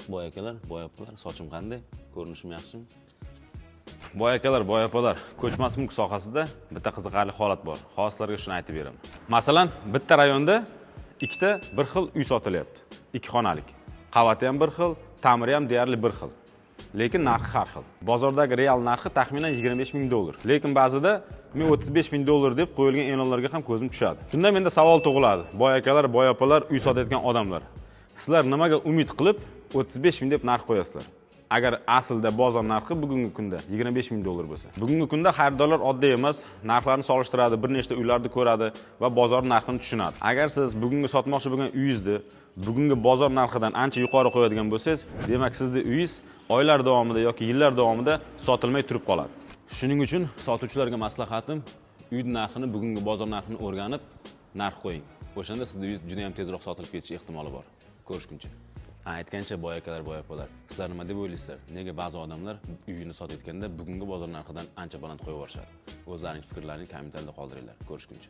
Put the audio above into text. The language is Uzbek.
Boy akalar, boy opalar, sochim qanday? Ko'rinishim yaxshimi? Boy akalar, boy opalar, ko'chmas mulk sohasida bitta qiziqarli holat bor. Xoslarga shuni aytib beraman. Masalan, bitta rayonda ikkita bir xil uy sotilyapti. 2 xonalik. Qavati ham bir xil, ta'miri ham deyarli bir xil. Lekin narxi har xil. Bozordagi real narxi taxminan $25,000. Lekin ba'zida men $35,000 deb qo'yilgan e'lonlarga ham ko'zim tushadi. Shunda menda savol tug'iladi. Boy akalar, boy opalar, uy sotayotgan odamlar. Sizlar nimaga umid qilib 35,000 deb narx qo'yasizlar? Agar aslida bozor narxi bugungi kunda $25,000 bo'lsa. Bugungi kunda xaridorlar oddiy emas, narxlarni solishtiradi, bir nechta uylarni ko'radi va bozor narxini tushunadi. Agar siz bugungi sotmoqchi bo'lgan uyingizni bugungi bozor narxidan ancha yuqori qo'yadigan bo'lsangiz, demak sizning uyingiz oylar davomida yoki yillar davomida sotilmay turib qoladi. Shuning uchun sotuvchilarga maslahatim, uy narxini bugungi bozor narxini o'rganib, narx qo'ying. O'shanda sizning uyingiz juda ham tezroq sotilib ketish ehtimoli bor. Ko'rishguncha. Aytgancha boy akalar, boy opalar, sizlar nima deb o'ylaysizlar? Nega ba'zi odamlar uyini sotayotganda bugungi bozor narxidan ancha baland qo'yib yuborishadi? O'zlarining fikrlarini kommentariyada qoldiringlar. Ko'rishguncha.